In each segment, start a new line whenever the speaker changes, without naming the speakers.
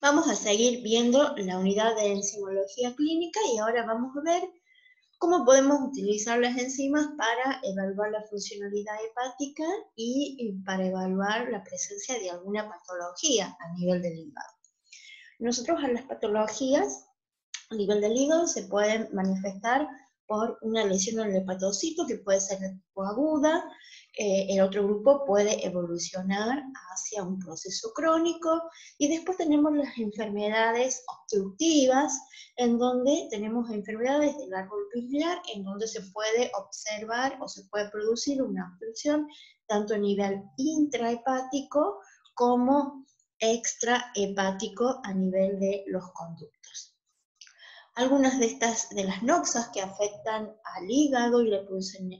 Vamos a seguir viendo la unidad de enzimología clínica y ahora vamos a ver cómo podemos utilizar las enzimas para evaluar la funcionalidad hepática y para evaluar la presencia de alguna patología a nivel del hígado. Nosotros a las patologías a nivel del hígado se pueden manifestar por una lesión en el hepatocito que puede ser de tipo aguda. El otro grupo puede evolucionar hacia un proceso crónico, y después tenemos las enfermedades obstructivas, en donde tenemos enfermedades del árbol biliar, en donde se puede observar o se puede producir una obstrucción tanto a nivel intrahepático como extrahepático a nivel de los conductos. Algunas de las noxas que afectan al hígado y le producen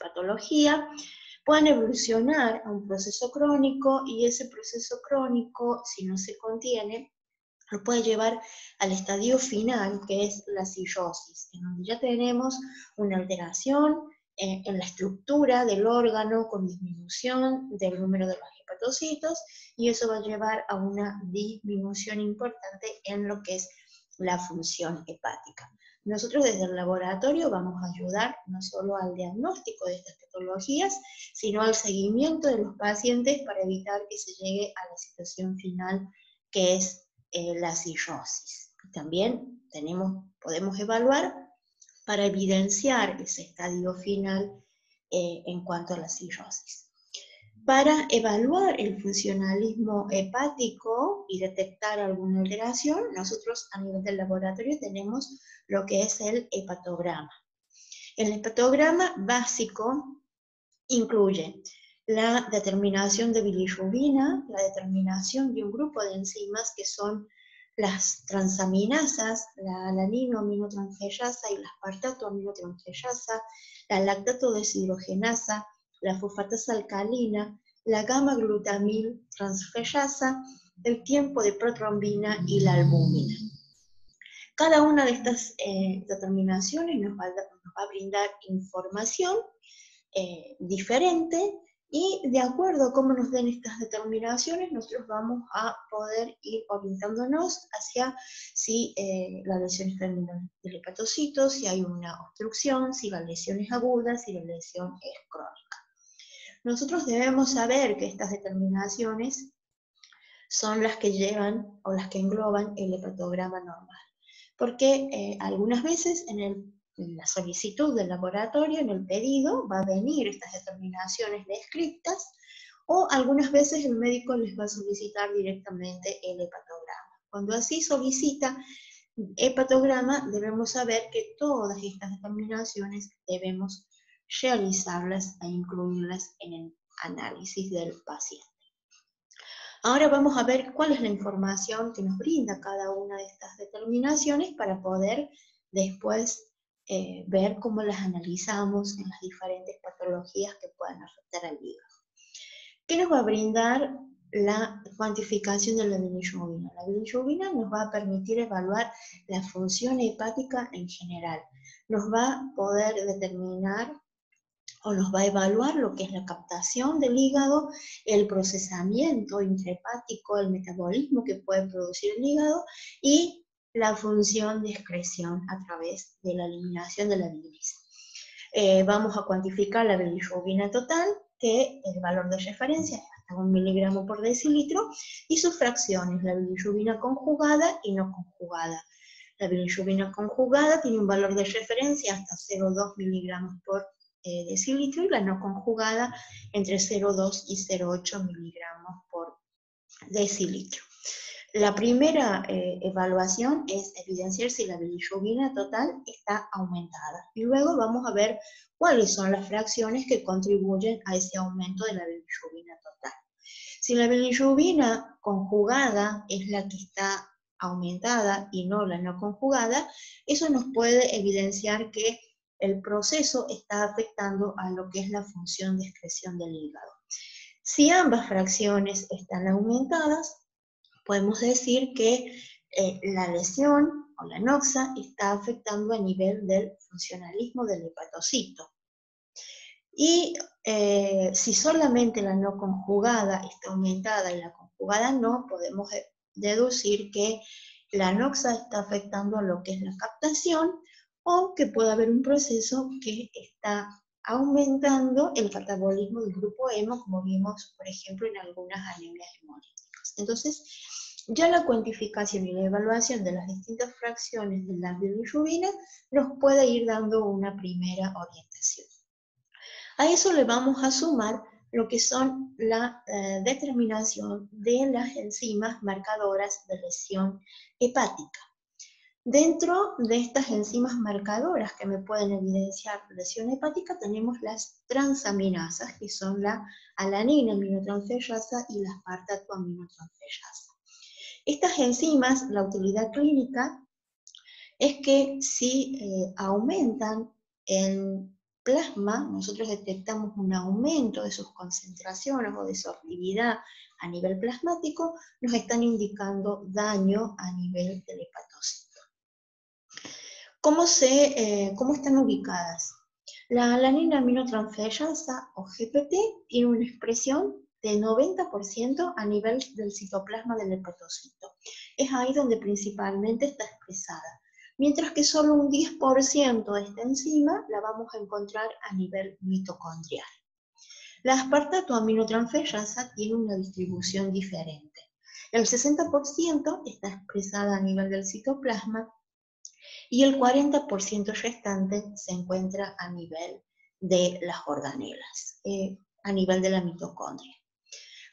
patología pueden evolucionar a un proceso crónico, y ese proceso crónico, si no se contiene, lo puede llevar al estadio final, que es la cirrosis, en donde ya tenemos una alteración en la estructura del órgano con disminución del número de los hepatocitos, y eso va a llevar a una disminución importante en lo que es la función hepática. Nosotros desde el laboratorio vamos a ayudar no solo al diagnóstico de estas patologías, sino al seguimiento de los pacientes para evitar que se llegue a la situación final, que es la cirrosis. También podemos evaluar para evidenciar ese estadio final en cuanto a la cirrosis. Para evaluar el funcionalismo hepático y detectar alguna alteración, nosotros a nivel del laboratorio tenemos lo que es el hepatograma. El hepatograma básico incluye la determinación de bilirrubina, la determinación de un grupo de enzimas que son las transaminasas, la alanino-aminotransferasa y la aspartato-aminotransferasa, la lactato-deshidrogenasa, la fosfatasa alcalina, la gamma-glutamil transferasa, el tiempo de protrombina y la albúmina. Cada una de estas determinaciones nos va a brindar información diferente, y de acuerdo a cómo nos den estas determinaciones, nosotros vamos a poder ir orientándonos hacia si la lesión está en el hepatocito, si hay una obstrucción, si la lesión es aguda, si la lesión es crónica. Nosotros debemos saber que estas determinaciones son las que llevan o las que engloban el hepatograma normal, porque algunas veces en la solicitud del laboratorio, en el pedido, va a venir estas determinaciones descritas, o algunas veces el médico les va a solicitar directamente el hepatograma. Cuando así solicita hepatograma, debemos saber que todas estas determinaciones debemos realizarlas e incluirlas en el análisis del paciente. Ahora vamos a ver cuál es la información que nos brinda cada una de estas determinaciones para poder después ver cómo las analizamos en las diferentes patologías que puedan afectar al hígado. ¿Qué nos va a brindar la cuantificación de la bilirrubina? La bilirrubina nos va a permitir evaluar la función hepática en general. Nos va a poder determinar o nos va a evaluar lo que es la captación del hígado, el procesamiento intrahepático, el metabolismo que puede producir el hígado, y la función de excreción a través de la eliminación de la bilis. Vamos a cuantificar la bilirrubina total, que el valor de referencia es hasta 1 miligramo por decilitro, y sus fracciones, la bilirrubina conjugada y no conjugada. La bilirrubina conjugada tiene un valor de referencia hasta 0,2 miligramos por decilitro, y la no conjugada entre 0,2 y 0,8 miligramos por decilitro. La primera evaluación es evidenciar si la bilirrubina total está aumentada, y luego vamos a ver cuáles son las fracciones que contribuyen a ese aumento de la bilirrubina total. Si la bilirrubina conjugada es la que está aumentada y no la no conjugada, eso nos puede evidenciar que el proceso está afectando a lo que es la función de excreción del hígado. Si ambas fracciones están aumentadas, podemos decir que la lesión o la noxa está afectando a nivel del funcionalismo del hepatocito. Y si solamente la no conjugada está aumentada y la conjugada no, podemos deducir que la NOXA está afectando a lo que es la captación, o que puede haber un proceso que está aumentando el catabolismo del grupo hemo, como vimos, por ejemplo, en algunas anemias hemolíticas. Entonces, ya la cuantificación y la evaluación de las distintas fracciones de la bilirrubina nos puede ir dando una primera orientación. A eso le vamos a sumar lo que son la determinación de las enzimas marcadoras de lesión hepática. Dentro de estas enzimas marcadoras que me pueden evidenciar lesión hepática tenemos las transaminasas, que son la alanina aminotransferasa y la aspartato aminotransferasa. Estas enzimas, la utilidad clínica es que si aumentan en plasma, nosotros detectamos un aumento de sus concentraciones o de su actividad a nivel plasmático, nos están indicando daño a nivel del hepatocito. ¿Cómo están ubicadas? La alanina aminotransferasa o GPT tiene una expresión del 90% a nivel del citoplasma del hepatocito. Es ahí donde principalmente está expresada. Mientras que solo un 10% de esta enzima la vamos a encontrar a nivel mitocondrial. La aspartato aminotransferasa tiene una distribución diferente. El 60% está expresada a nivel del citoplasma y el 40% restante se encuentra a nivel de las organelas, a nivel de la mitocondria.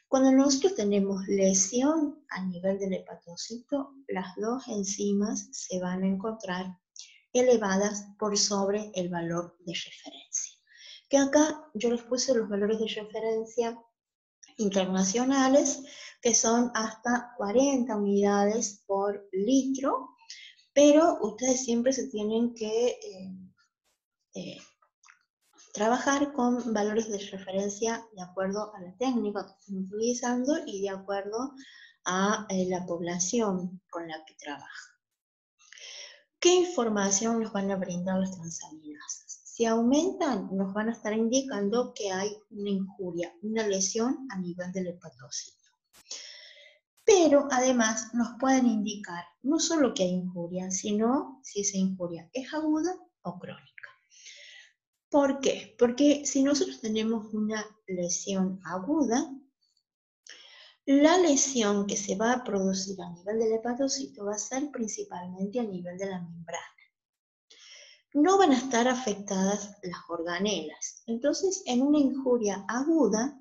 Cuando nosotros tenemos lesión a nivel del hepatocito, las dos enzimas se van a encontrar elevadas por sobre el valor de referencia. Que acá yo les puse los valores de referencia internacionales, que son hasta 40 unidades por litro, pero ustedes siempre se tienen que trabajar con valores de referencia de acuerdo a la técnica que estén utilizando y de acuerdo a la población con la que trabajan. ¿Qué información nos van a brindar las transaminasas? Si aumentan, nos van a estar indicando que hay una injuria, una lesión a nivel del hepatocito. Pero además nos pueden indicar no solo que hay injuria, sino si esa injuria es aguda o crónica. ¿Por qué? Porque si nosotros tenemos una lesión aguda, la lesión que se va a producir a nivel del hepatocito va a ser principalmente a nivel de la membrana. No van a estar afectadas las organelas. Entonces, en una injuria aguda,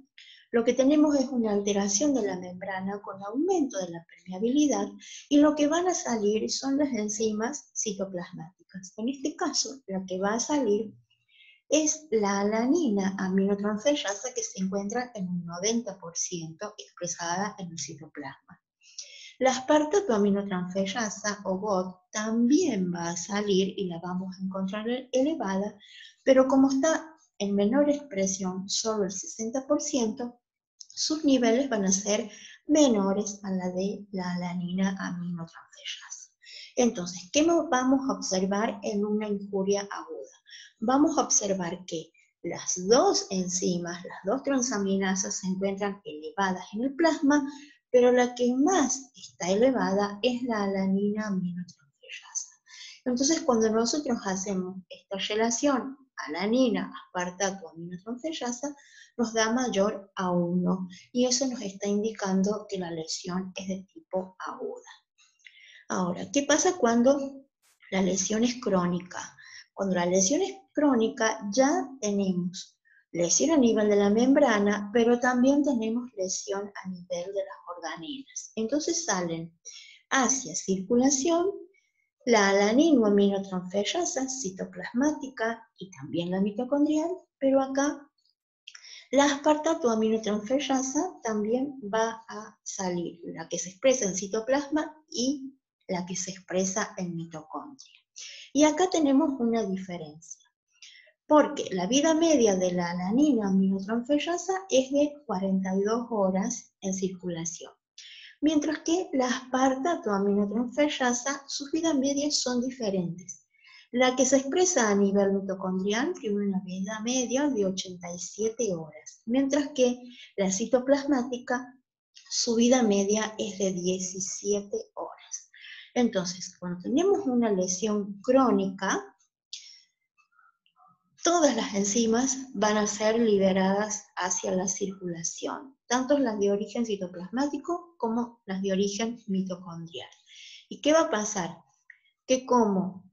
lo que tenemos es una alteración de la membrana con aumento de la permeabilidad y lo que van a salir son las enzimas citoplasmáticas. En este caso, la que va a salir es la alanina aminotransferasa que se encuentra en un 90% expresada en el citoplasma. La aspartato aminotransferasa o GOT también va a salir y la vamos a encontrar elevada, pero como está en menor expresión, solo el 60%, sus niveles van a ser menores a la de la alanina aminotransferasa. Entonces, ¿qué vamos a observar en una injuria aguda? Vamos a observar que las dos enzimas, las dos transaminasas se encuentran elevadas en el plasma, pero la que más está elevada es la alanina aminotransferasa. Entonces, cuando nosotros hacemos esta relación alanina, aspartato, aminotransferasa, nos da mayor a 1, y eso nos está indicando que la lesión es de tipo aguda. Ahora, ¿qué pasa cuando la lesión es crónica? Cuando la lesión es crónica ya tenemos lesión a nivel de la membrana, pero también tenemos lesión a nivel de las organelas. Entonces salen hacia circulación la alanina aminotransferasa citoplasmática y también la mitocondrial, pero acá la aspartato aminotransferasa también va a salir, la que se expresa en citoplasma y la que se expresa en mitocondria. Y acá tenemos una diferencia, porque la vida media de la alanina aminotransferasa es de 42 horas en circulación, mientras que la aspartato aminotransferasa, sus vidas medias son diferentes. La que se expresa a nivel mitocondrial tiene una vida media de 87 horas, mientras que la citoplasmática su vida media es de 17 horas. Entonces, cuando tenemos una lesión crónica, todas las enzimas van a ser liberadas hacia la circulación, tanto las de origen citoplasmático como las de origen mitocondrial. ¿Y qué va a pasar? Que como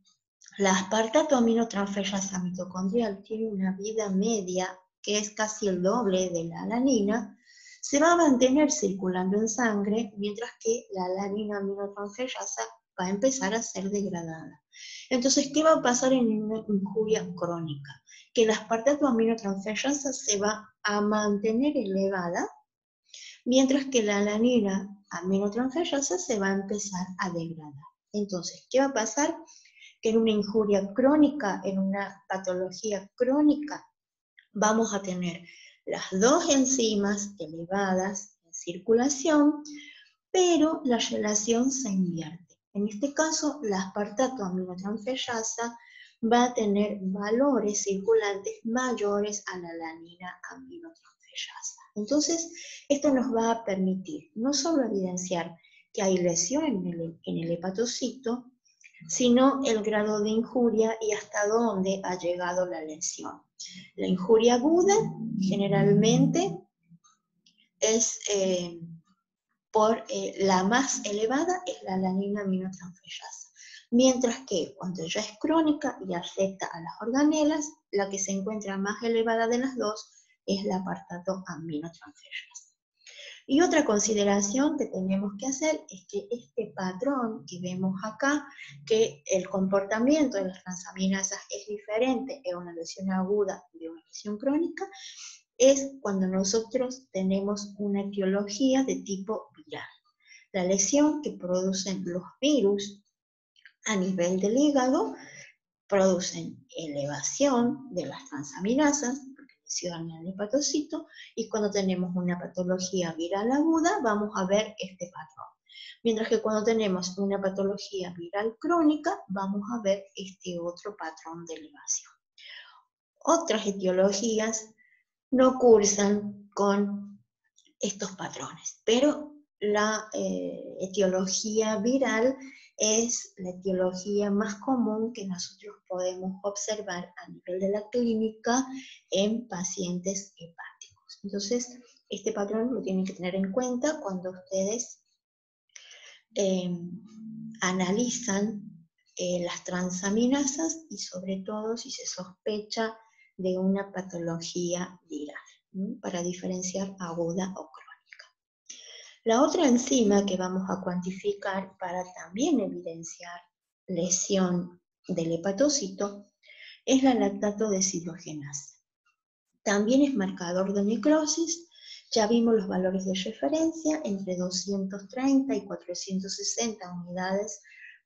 la aspartato aminotransferasa mitocondrial tiene una vida media que es casi el doble de la alanina, se va a mantener circulando en sangre, mientras que la alanina aminotransferasa va a empezar a ser degradada. Entonces, ¿qué va a pasar en una injuria crónica? Que la aspartato aminotransferasa se va a mantener elevada, mientras que la alanina aminotransferasa se va a empezar a degradar. Entonces, ¿qué va a pasar? Que en una injuria crónica, en una patología crónica, vamos a tener las dos enzimas elevadas en circulación, pero la relación se invierte. En este caso, la aspartato aminotransferasa va a tener valores circulantes mayores a la alanina aminotransferasa. Entonces, esto nos va a permitir no solo evidenciar que hay lesión en el hepatocito, sino el grado de injuria y hasta dónde ha llegado la lesión. La injuria aguda generalmente es la más elevada es la alanina aminotransferasa, mientras que cuando ya es crónica y afecta a las organelas, la que se encuentra más elevada de las dos es la aspartato aminotransferasa. Y otra consideración que tenemos que hacer es que este patrón que vemos acá, que el comportamiento de las transaminasas es diferente en una lesión aguda de una lesión crónica, es cuando nosotros tenemos una etiología de tipo viral. La lesión que producen los virus a nivel del hígado producen elevación de las transaminasas, en el hepatocito, y cuando tenemos una patología viral aguda vamos a ver este patrón. Mientras que cuando tenemos una patología viral crónica vamos a ver este otro patrón de elevación. Otras etiologías no cursan con estos patrones, pero la etiología viral es la etiología más común que nosotros podemos observar a nivel de la clínica en pacientes hepáticos. Entonces, este patrón lo tienen que tener en cuenta cuando ustedes analizan las transaminasas y sobre todo si se sospecha de una patología viral, para diferenciar aguda o crónica. La otra enzima que vamos a cuantificar para también evidenciar lesión del hepatocito es la lactato deshidrogenasa. También es marcador de necrosis. Ya vimos los valores de referencia entre 230 y 460 unidades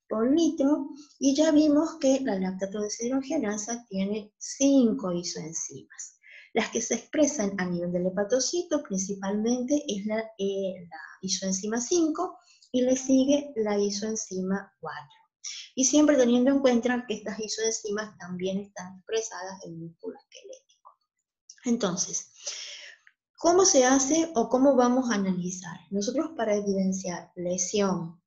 por litro, y ya vimos que la lactato deshidrogenasa tiene 5 isoenzimas. Las que se expresan a nivel del hepatocito principalmente es la isoenzima 5 y le sigue la isoenzima 4. Y siempre teniendo en cuenta que estas isoenzimas también están expresadas en músculo esquelético. Entonces, ¿cómo se hace o cómo vamos a analizar? Nosotros para evidenciar lesión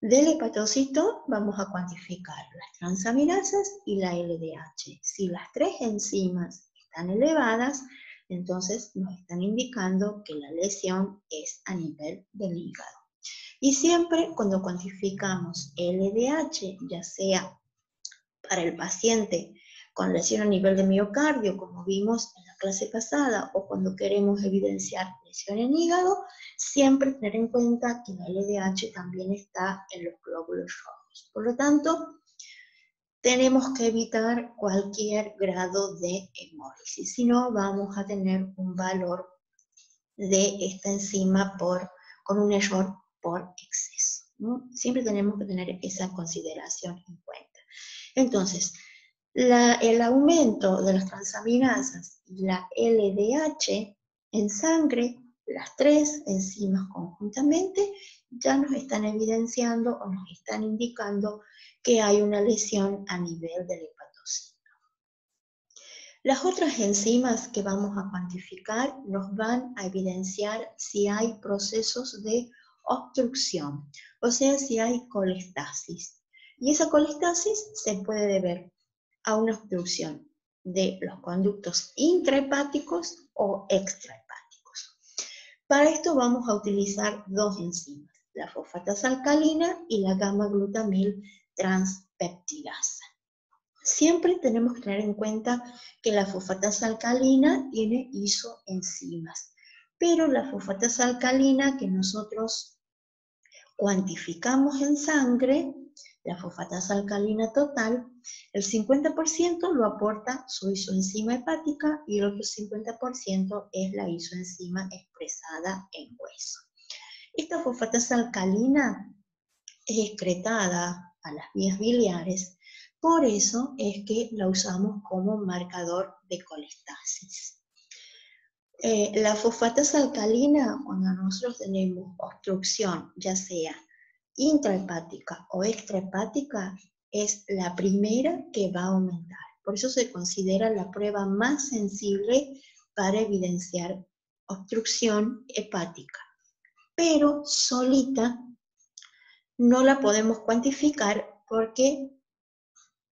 del hepatocito vamos a cuantificar las transaminasas y la LDH. Si las tres enzimas están elevadas, entonces nos están indicando que la lesión es a nivel del hígado. Y siempre cuando cuantificamos LDH, ya sea para el paciente con lesión a nivel de miocardio, como vimos en la clase pasada, o cuando queremos evidenciar lesión en hígado, siempre tener en cuenta que la LDH también está en los glóbulos rojos. Por lo tanto, tenemos que evitar cualquier grado de hemólisis, si no vamos a tener un valor de esta enzima con un error por exceso, ¿no? Siempre tenemos que tener esa consideración en cuenta. Entonces, el aumento de las transaminasas y la LDH en sangre, las tres enzimas conjuntamente, ya nos están evidenciando o nos están indicando que hay una lesión a nivel del hepatocito. Las otras enzimas que vamos a cuantificar nos van a evidenciar si hay procesos de obstrucción, o sea, si hay colestasis. Y esa colestasis se puede deber a una obstrucción de los conductos intrahepáticos o extrahepáticos. Para esto vamos a utilizar dos enzimas, la fosfatasa alcalina y la gamma-glutamil transpeptidasa. Siempre tenemos que tener en cuenta que la fosfatasa alcalina tiene isoenzimas, pero la fosfatasa alcalina que nosotros cuantificamos en sangre, la fosfatasa alcalina total, el 50% lo aporta su isoenzima hepática y el otro 50% es la isoenzima expresada en hueso. Esta fosfatasa alcalina es excretada a las vías biliares, por eso es que la usamos como marcador de colestasis. La fosfatasa alcalina, cuando nosotros tenemos obstrucción, ya sea intrahepática o extrahepática, es la primera que va a aumentar. Por eso se considera la prueba más sensible para evidenciar obstrucción hepática. Pero solita no la podemos cuantificar porque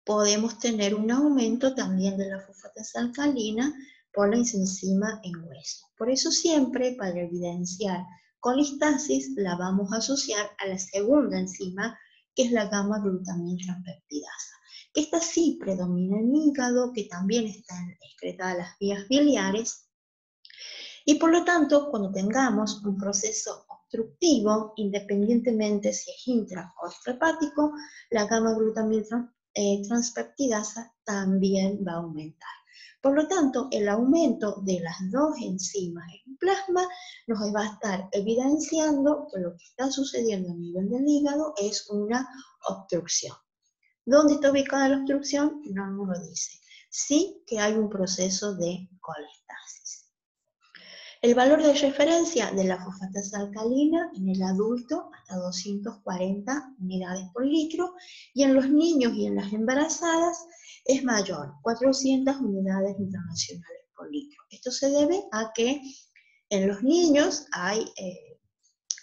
podemos tener un aumento también de la fosfatasa alcalina por la isoenzima en hueso. Por eso siempre, para evidenciar colistasis, la vamos a asociar a la segunda enzima, que es la gamma-glutamil transpeptidasa. Esta sí predomina en hígado, que también está excretada a las vías biliares, y por lo tanto, cuando tengamos un proceso obstructivo, independientemente si es intra o extrahepático, la gamma-glutamil transpeptidasa también va a aumentar. Por lo tanto, el aumento de las dos enzimas en plasma nos va a estar evidenciando que lo que está sucediendo a nivel del hígado es una obstrucción. ¿Dónde está ubicada la obstrucción? No nos lo dice. Sí que hay un proceso de colestasis. El valor de referencia de la fosfatasa alcalina en el adulto hasta 240 unidades por litro y en los niños y en las embarazadas es mayor, 400 unidades internacionales por litro. Esto se debe a que en los niños hay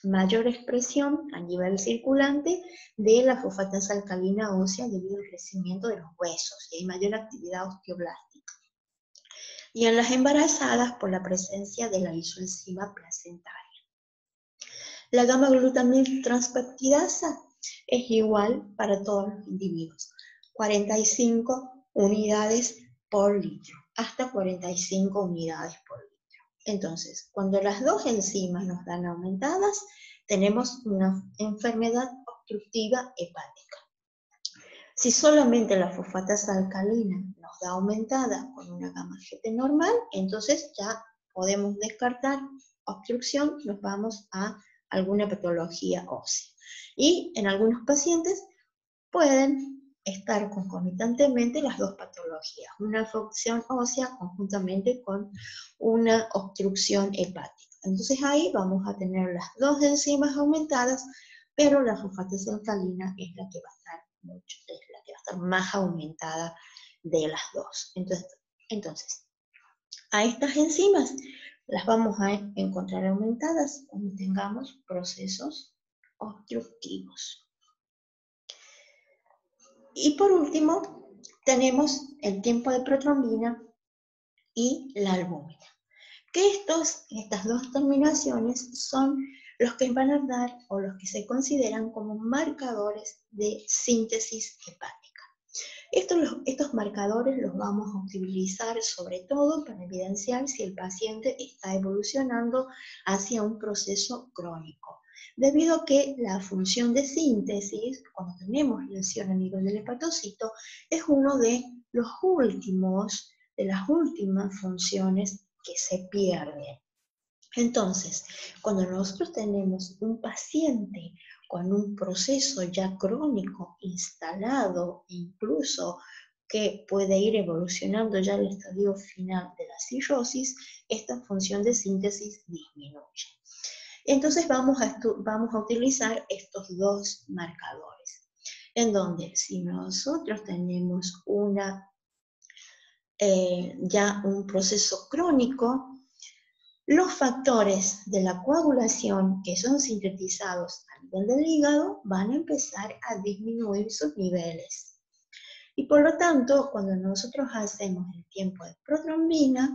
mayor expresión a nivel circulante de la fosfatasa alcalina ósea debido al crecimiento de los huesos y hay mayor actividad osteoblástica. Y en las embarazadas por la presencia de la isoenzima placentaria. La gamma-glutamil transpeptidasa es igual para todos los individuos, 45 unidades por litro, hasta 45 unidades por litro. Entonces, cuando las dos enzimas nos dan aumentadas, tenemos una enfermedad obstructiva hepática. Si solamente la fosfatasa alcalina nos da aumentada con una gamma GT normal, entonces ya podemos descartar obstrucción, nos vamos a alguna patología ósea. Y en algunos pacientes pueden estar concomitantemente las dos patologías, una afección ósea conjuntamente con una obstrucción hepática. Entonces ahí vamos a tener las dos enzimas aumentadas, pero la fosfatasa alcalina es la que va a estar más aumentada de las dos. Entonces, a estas enzimas las vamos a encontrar aumentadas cuando tengamos procesos obstructivos. Y por último, tenemos el tiempo de protrombina y la albúmina. Que estas dos terminaciones son los que van a dar o los que se consideran como marcadores de síntesis hepática. Estos marcadores los vamos a utilizar sobre todo para evidenciar si el paciente está evolucionando hacia un proceso crónico. Debido a que la función de síntesis, cuando tenemos lesión a nivel del hepatocito, es uno de las últimas funciones que se pierden. Entonces, cuando nosotros tenemos un paciente con un proceso ya crónico instalado, incluso que puede ir evolucionando ya al estadio final de la cirrosis, esta función de síntesis disminuye. Entonces vamos a utilizar estos dos marcadores, en donde si nosotros tenemos una ya un proceso crónico, los factores de la coagulación que son sintetizados a nivel del hígado van a empezar a disminuir sus niveles. Y por lo tanto, cuando nosotros hacemos el tiempo de protrombina,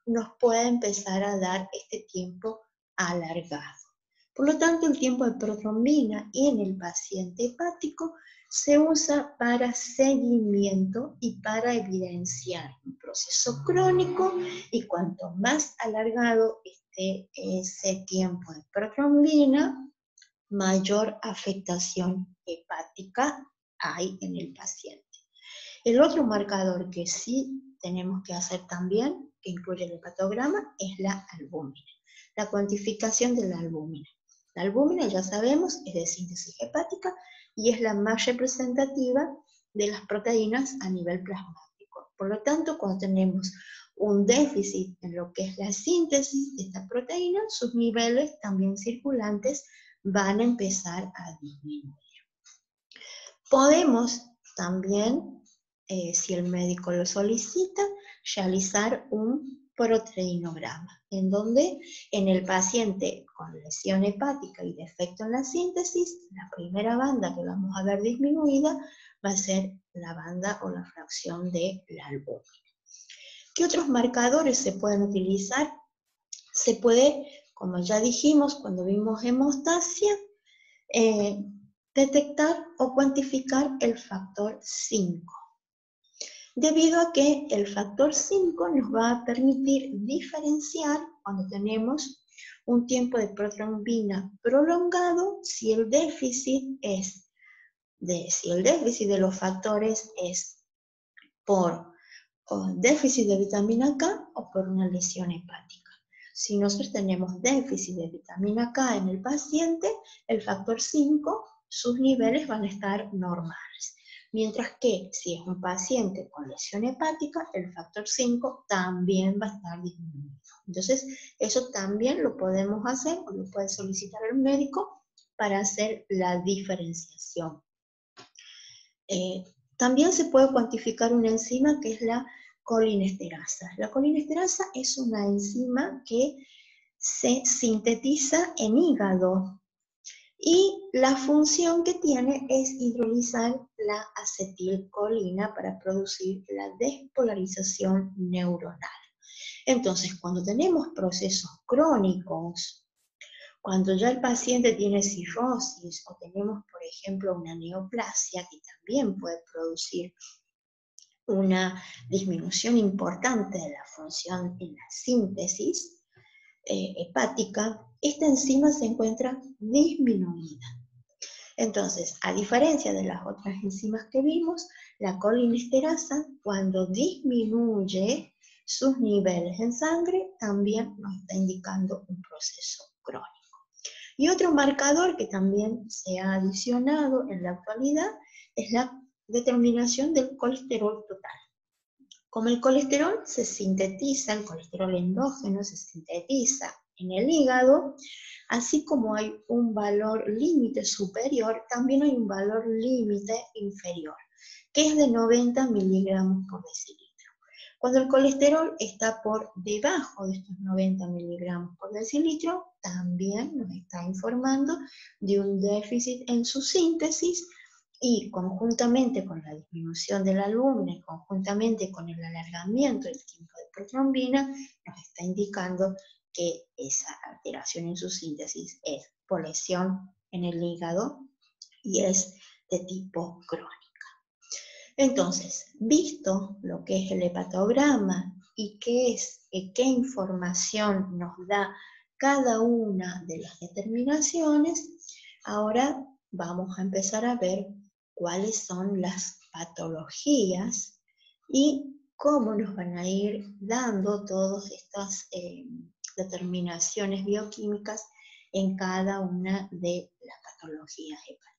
nos puede empezar a dar este tiempo alargado. Por lo tanto, el tiempo de protrombina en el paciente hepático se usa para seguimiento y para evidenciar un proceso crónico, y cuanto más alargado esté ese tiempo de protrombina, mayor afectación hepática hay en el paciente. El otro marcador que sí tenemos que hacer también, que incluye el hepatograma, es la albúmina, la cuantificación de la albúmina. La albúmina, ya sabemos, es de síntesis hepática y es la más representativa de las proteínas a nivel plasmático. Por lo tanto, cuando tenemos un déficit en lo que es la síntesis de esta proteína, sus niveles también circulantes van a empezar a disminuir. Podemos también, si el médico lo solicita, realizar un proteinograma, en donde en el paciente con lesión hepática y defecto en la síntesis, la primera banda que vamos a ver disminuida va a ser la banda o la fracción de la albúmina. ¿Qué otros marcadores se pueden utilizar? Se puede, como ya dijimos cuando vimos hemostasia, detectar o cuantificar el factor 5. Debido a que el factor 5 nos va a permitir diferenciar cuando tenemos un tiempo de protrombina prolongado si el déficit de los factores es por déficit de vitamina K o por una lesión hepática. Si nosotros tenemos déficit de vitamina K en el paciente, el factor 5, sus niveles van a estar normales. Mientras que si es un paciente con lesión hepática, el factor 5 también va a estar disminuido. Entonces, eso también lo podemos hacer o lo puede solicitar el médico para hacer la diferenciación. También se puede cuantificar una enzima que es la colinesterasa. La colinesterasa es una enzima que se sintetiza en hígado y la función que tiene es hidrolizar la acetilcolina para producir la despolarización neuronal. Entonces, cuando tenemos procesos crónicos, cuando ya el paciente tiene cirrosis o tenemos, por ejemplo, una neoplasia que también puede producir una disminución importante de la función en la síntesis hepática, esta enzima se encuentra disminuida. Entonces, a diferencia de las otras enzimas que vimos, la colinesterasa, cuando disminuye sus niveles en sangre, también nos está indicando un proceso crónico. Y otro marcador que también se ha adicionado en la actualidad es la determinación del colesterol total. Como el colesterol se sintetiza, el colesterol endógeno se sintetiza en el hígado, así como hay un valor límite superior, también hay un valor límite inferior, que es de 90 miligramos por decilitro. Cuando el colesterol está por debajo de estos 90 miligramos por decilitro, también nos está informando de un déficit en su síntesis, y conjuntamente con la disminución de la albúmina y conjuntamente con el alargamiento del tiempo de protrombina, nos está indicando que esa alteración en su síntesis es por lesión en el hígado y es de tipo crónica. Entonces, visto lo que es el hepatograma y qué información nos da cada una de las determinaciones, ahora vamos a empezar a ver cuáles son las patologías y cómo nos van a ir dando todas estas determinaciones bioquímicas en cada una de las patologías hepáticas.